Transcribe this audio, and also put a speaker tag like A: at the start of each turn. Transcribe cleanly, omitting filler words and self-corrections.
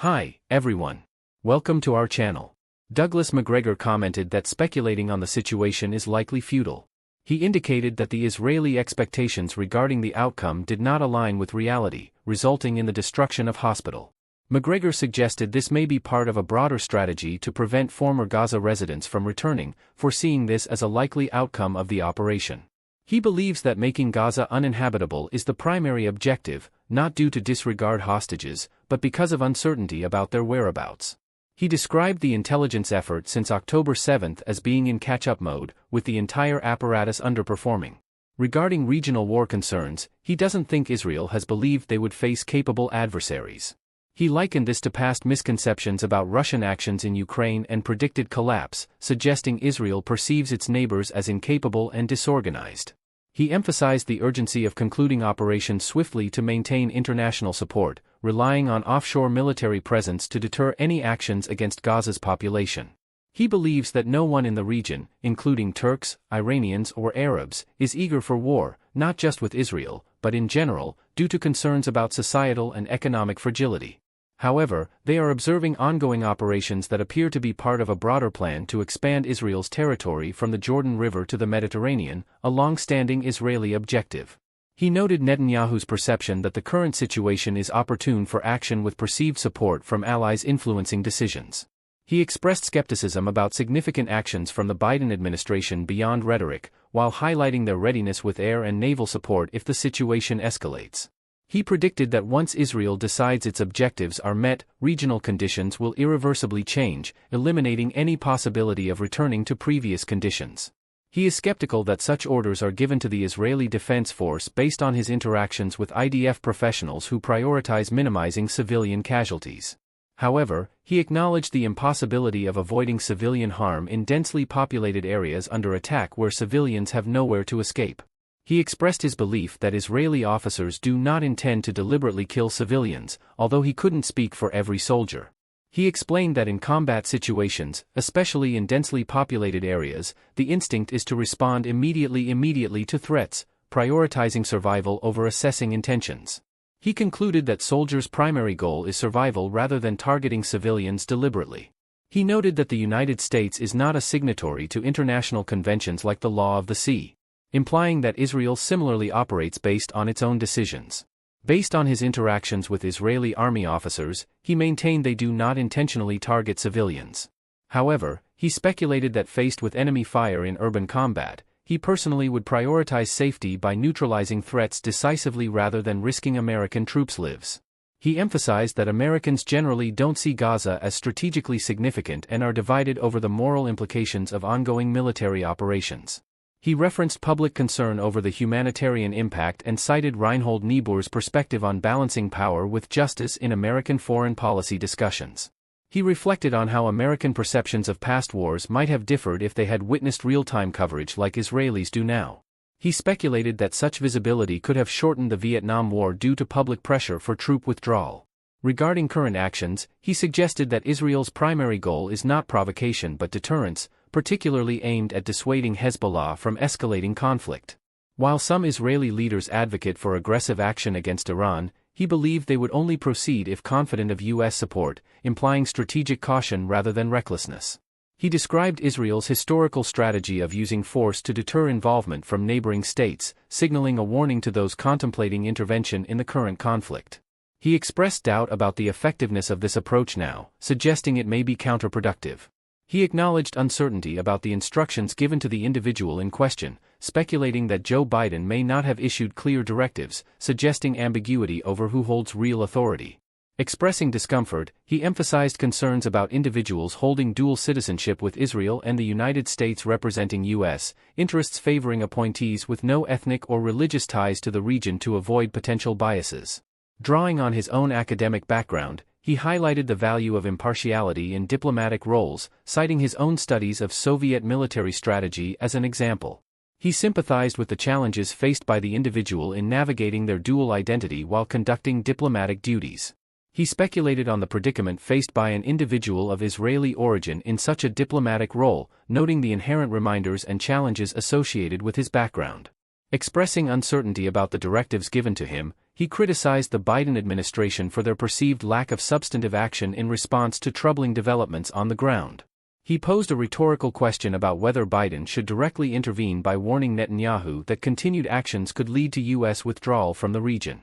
A: Hi, everyone. Welcome to our channel. Douglas Macgregor commented that speculating on the situation is likely futile. He indicated that the Israeli expectations regarding the outcome did not align with reality, resulting in the destruction of hospital. Macgregor suggested this may be part of a broader strategy to prevent former Gaza residents from returning, foreseeing this as a likely outcome of the operation. He believes that making Gaza uninhabitable is the primary objective, not due to disregard hostages, but because of uncertainty about their whereabouts. He described the intelligence effort since October 7 as being in catch-up mode, with the entire apparatus underperforming. Regarding regional war concerns, he doesn't think Israel has believed they would face capable adversaries. He likened this to past misconceptions about Russian actions in Ukraine and predicted collapse, suggesting Israel perceives its neighbors as incapable and disorganized. He emphasized the urgency of concluding operations swiftly to maintain international support, relying on offshore military presence to deter any actions against Gaza's population. He believes that no one in the region, including Turks, Iranians or Arabs, is eager for war, not just with Israel, but in general, due to concerns about societal and economic fragility. However, they are observing ongoing operations that appear to be part of a broader plan to expand Israel's territory from the Jordan River to the Mediterranean, a long-standing Israeli objective. He noted Netanyahu's perception that the current situation is opportune for action with perceived support from allies influencing decisions. He expressed skepticism about significant actions from the Biden administration beyond rhetoric, while highlighting their readiness with air and naval support if the situation escalates. He predicted that once Israel decides its objectives are met, regional conditions will irreversibly change, eliminating any possibility of returning to previous conditions. He is skeptical that such orders are given to the Israeli Defense Force based on his interactions with IDF professionals who prioritize minimizing civilian casualties. However, he acknowledged the impossibility of avoiding civilian harm in densely populated areas under attack where civilians have nowhere to escape. He expressed his belief that Israeli officers do not intend to deliberately kill civilians, although he couldn't speak for every soldier. He explained that in combat situations, especially in densely populated areas, the instinct is to respond immediately to threats, prioritizing survival over assessing intentions. He concluded that soldiers' primary goal is survival rather than targeting civilians deliberately. He noted that the United States is not a signatory to international conventions like the Law of the Sea, implying that Israel similarly operates based on its own decisions. Based on his interactions with Israeli army officers, he maintained they do not intentionally target civilians. However, he speculated that faced with enemy fire in urban combat, he personally would prioritize safety by neutralizing threats decisively rather than risking American troops' lives. He emphasized that Americans generally don't see Gaza as strategically significant and are divided over the moral implications of ongoing military operations. He referenced public concern over the humanitarian impact and cited Reinhold Niebuhr's perspective on balancing power with justice in American foreign policy discussions. He reflected on how American perceptions of past wars might have differed if they had witnessed real-time coverage like Israelis do now. He speculated that such visibility could have shortened the Vietnam War due to public pressure for troop withdrawal. Regarding current actions, he suggested that Israel's primary goal is not provocation but deterrence, particularly aimed at dissuading Hezbollah from escalating conflict. While some Israeli leaders advocate for aggressive action against Iran, he believed they would only proceed if confident of U.S. support, implying strategic caution rather than recklessness. He described Israel's historical strategy of using force to deter involvement from neighboring states, signaling a warning to those contemplating intervention in the current conflict. He expressed doubt about the effectiveness of this approach now, suggesting it may be counterproductive. He acknowledged uncertainty about the instructions given to the individual in question, speculating that Joe Biden may not have issued clear directives, suggesting ambiguity over who holds real authority. Expressing discomfort, he emphasized concerns about individuals holding dual citizenship with Israel and the United States representing U.S. interests favoring appointees with no ethnic or religious ties to the region to avoid potential biases. Drawing on his own academic background, he highlighted the value of impartiality in diplomatic roles, citing his own studies of Soviet military strategy as an example. He sympathized with the challenges faced by the individual in navigating their dual identity while conducting diplomatic duties. He speculated on the predicament faced by an individual of Israeli origin in such a diplomatic role, noting the inherent reminders and challenges associated with his background. Expressing uncertainty about the directives given to him, He criticized the Biden administration for their perceived lack of substantive action in response to troubling developments on the ground. He posed a rhetorical question about whether Biden should directly intervene by warning Netanyahu that continued actions could lead to U.S. withdrawal from the region.